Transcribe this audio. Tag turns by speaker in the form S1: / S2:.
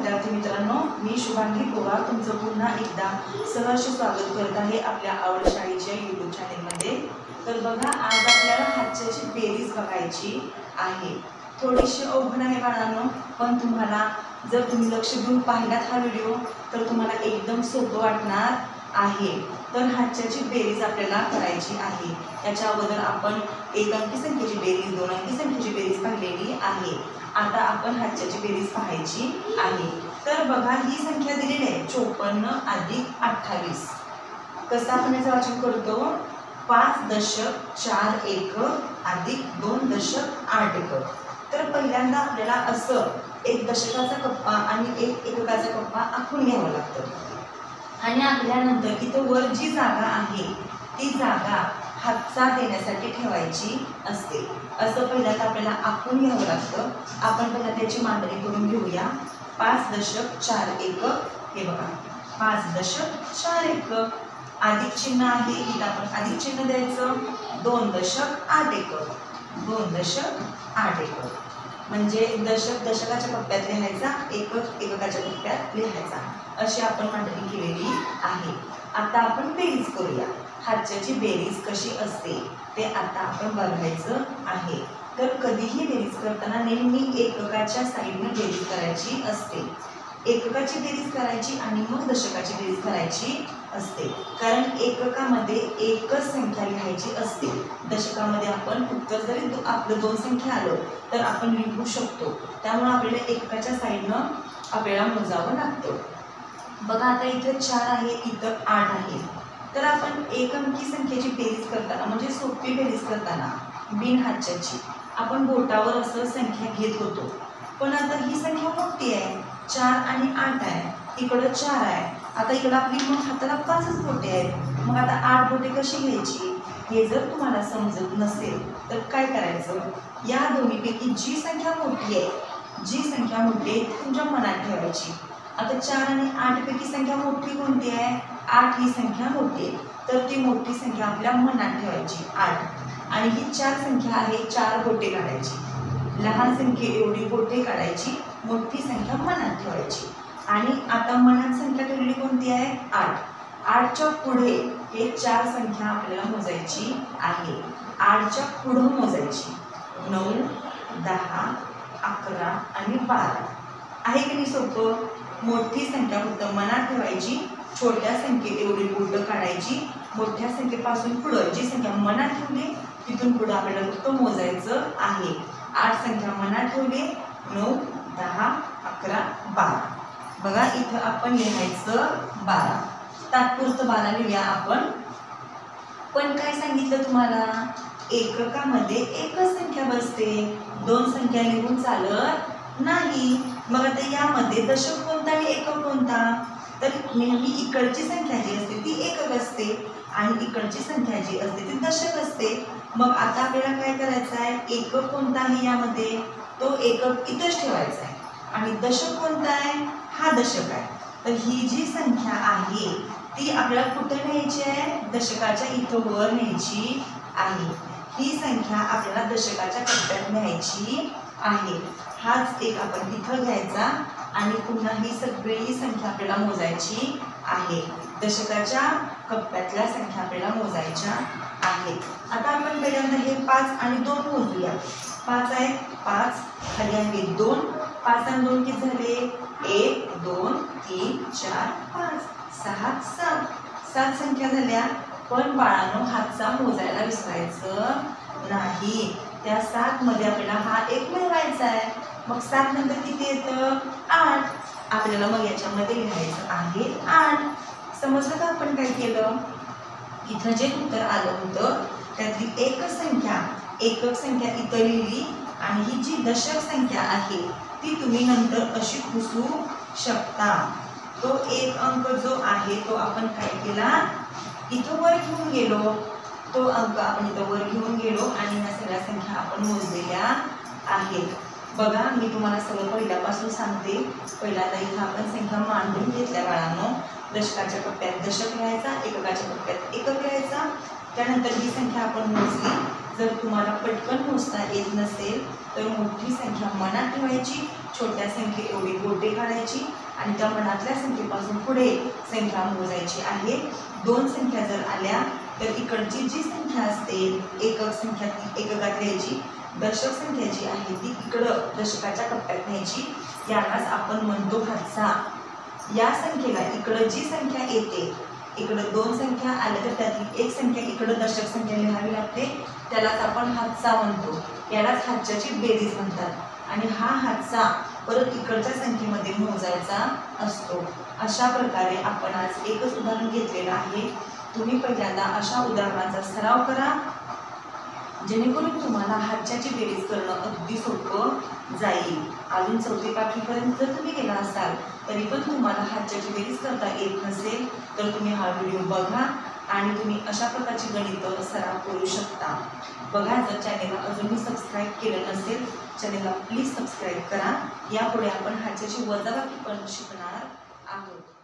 S1: विद्यार्थी मित्रांनो, मी शुभांगी पवार तुमचं पुन्हा एकदा सहर्ष स्वागत करत आहे आपल्या आवड शाळेच्या यूट्यूब चॅनेलमध्ये। तर बघा, आज आपल्याला हातच्याची बेरीज बघायची आहे। थोडीशी अवघड आहे बाळांनो, पण तुम्हाला जर तुम्ही लक्ष देऊन पाहिलात हा व्हिडिओ तर तुम्हाला एकदम सोपं वाटणार आहे। तर हातच्याची बेरीज आपल्याला करायची आहे। त्याच्या अगोदर आपण एक अंकी संख्येची बेरीज, दोन अंकी संख्येची बेरीज पाहिलेली आहे। आता आपण हातच्याची बेरीज पाहायची आहे। तर बघा, ही संख्या दिलेली आहे 54 + 28। कसं आपण याचं वाचन करतो? 5.41 + 2.81। तर पहिल्यांदा आपल्याला असं एक दशकाचा कप्पा आणि एक एककाचा कप्पा आखून घ्यावा लागतो आणि आखल्यानंतर इथं वर जी जागा आहे ती जागा हातचा देण्यासाठी ठेवायची असते। असं पहिल्यांदा आपल्याला आखून घ्यावं लागतं। आपण पहिला त्याची मांडणी करून घेऊया। 5.41 हे बघा, 5.41 अधिक चिन्ह आहे, इथं आपण अधिक चिन्ह द्यायचं। 2.81 2.81 म्हणजे दशक दशकाच्या कप्प्यात लिहायचा, एकक एककाच्या कप्प्यात लिहायचा, अशी आपण मांडणी केलेली आहे। आता आपण बेरीज करूया। हातच्याची बेरीज कशी असते ते आता आपण बघायचं आहे। तर कधीही बेरीज करताना नेहमी एककाच्या साईडने बेरीज करायची असते। एककाची बेरीज करायची आणि मग दशकाची बेरीज करायची असते, कारण एककामध्ये एकच संख्या लिहायची असते। दशकामध्ये आपण फक्त जरी आपलं 2 संख्या आलं तर आपण लिहू शकतो, त्यामुळे आपल्याला एककाच्या साईडनं आपल्याला मोजावं लागतं। बघा, आता इथं 4 आहे, इथं 8 आहे। तर आपण एक अंकी संख्येची बेरीज करताना म्हणजे सोपी बेरीज करताना बिन हातच्याची आपण बोटावर असं संख्या घेत होतो, पण आता ही संख्या मोठी आहे, 4 आणि 8 आहे, इकडं 4 आहे। आता इकडं आपली मग हाताला 5च बोटे आहेत, मग आता 8 बोटे कशी घ्यायची हे जर तुम्हाला समजत नसेल तर काय करायचं? या दोन्हीपैकी जी संख्या मोठी आहे, जी संख्या मोठी आहे ती तुमच्या मनात ठेवायची। आता 4 आणि 8 पैकी संख्या मोठी कोणती आहे? 8 ही संख्या मोठी आहे, तर ती मोठी संख्या आपल्या मनात ठेवायची 8। आणि ही 4 संख्या आहे, 4 बोटे काढायची, लहान संख्ये एवढी बोटे काढायची, मोठी संख्या मनात ठेवायची। आणि आता मनात संख्या ठेवलेली कोणती आहे? 8। 8च्या पुढे हे 4 संख्या आपल्याला मोजायची आहे। 8च्या पुढे मोजायची 9, 10, 11 आणि 12 आहे की नाही सोपं? मोठी संख्या फक्त मनात ठेवायची, छोट्या संख्ये एवढी बोटं काढायची, मोठ्या संख्येपासून पुढं जी संख्या मनात ठेवली तिथून पुढं आपल्याला फक्त मोजायचं आहे। 8 संख्या मनात ठेवली, 9, 10, 11, 12। बघा, इथं आपण लिहायचं 12, तात्पुरतं 12 लिहूया आपण। पण काय सांगितलं तुम्हाला? एककामध्ये एकच संख्या बसते, 2 संख्या लिहून चालत नाही। मग आता यामध्ये दशक कोणता आणि एकक कोणता? तर नेहमी इकडची संख्या जी असते ती एकक असते आणि इकडची संख्या जी असते ती दशक असते। मग आता आपल्याला काय करायचं आहे? एकक कोणता आहे यामध्ये? तो एकक इथंच ठेवायचा आहे। आणि दशक कोणता आहे? हा दशक आहे। तर ही जी संख्या आहे ती आपल्याला कुठे न्यायची आहे? दशकाच्या इथं वर न्यायची आहे। ही संख्या आपल्याला दशकाच्या कप्प्यात न्यायची आहे। हाच एक आपण इथं घ्यायचा आणि पुन्हा ही सगळी संख्या आपल्याला मोजायची आहे। दशकाच्या कप्प्यातल्या संख्या आपल्याला मोजायच्या आहेत। आता आपण पहिल्यांदा हे 5 आणि 2 मोजूया। 5 आहे, 5 खाली आहे 2, 5 आणि 2 किती झाले? 1, 2, 3, 4, 5, 6, 7 7 संख्या झाल्या। पण बाळांनो, हातचा मोजायला विसरायचं नाही। त्या 7 मध्ये आपल्याला हा 1 मिळवायचा आहे। मग 7 नंतर किती येतं? 8। आपल्याला मग याच्यामध्ये लिहायचं आहे 8। समजलं का आपण काय केलं? इथं जे उत्तर आलं होतं त्यातली एकच संख्या, एकक संख्या इथं लिहिली आणि ही जी दशक संख्या आहे ती तुम्ही नंतर अशी पुसू शकता। तो एक अंक जो आहे तो आपण काय केला? इथं वर घेऊन गेलो, तो अंक आपण इथं वर घेऊन गेलो आणि ह्या सगळ्या संख्या आपण मोजलेल्या आहेत। बघा, मी तुम्हाला सगळं पहिल्यापासून सांगते। पहिल्यांदा इथं आपण संख्या मांडून घेतल्या बाळांनो। दशकाच्या कप्प्यात दशक लिहायचा, एककाच्या कप्प्यात एकक लिहायचा, त्यानंतर ही संख्या आपण मोजली, जर तुम्हाला पटकन मोजता येत नसेल तर मोठी संख्या मनात ठेवायची, छोट्या संख्ये एवढी बोटे काढायची आणि त्या मनातल्या संख्येपासून पुढे संख्या मोजायची आहे. 2 संख्या जर आल्या तर इकडची जी संख्या असते एकक संख्या ती एककात लिहायची, दशक संख्या जी आहे ती इकडं दशकाच्या कप्प्यात न्यायची. यालाच आपण म्हणतो हातचा. या संख्येला इकडं जी संख्या येते, इकडं 2 संख्या आल्या तर त्यातली एक संख्या इकडं दशक संख्या लिहावी लागते, त्यालाच आपण हातचा म्हणतो. यालाच हातच्याची बेरीज म्हणतात आणि हा हातचा परत इकडच्या संख्येमध्ये मोजायचा असतो. अशा प्रकारे आपण आज एकच उदाहरण घेतलेलं आहे. तुम्ही पहिल्यांदा अशा उदाहरणाचा सराव करा जेणेकरून तुम्हाला हातच्याची बेरीज करणं अगदी सोपं जाईल. अजून 4थी 5वीपर्यंत जर तुम्ही गेला असाल तरी पण तुम्हाला हातच्याची बेरीज करता येत नसेल तर तुम्ही हा व्हिडिओ बघा आणि तुम्ही अशा प्रकारची गणितं सराव करू शकता. बघा, जर चॅनेलला अजूनही सबस्क्राईब केलं नसेल चॅनेलला प्लीज सबस्क्राईब करा. यापुढे आपण हातच्याची वजाबाकी पण शिकणार आहोत.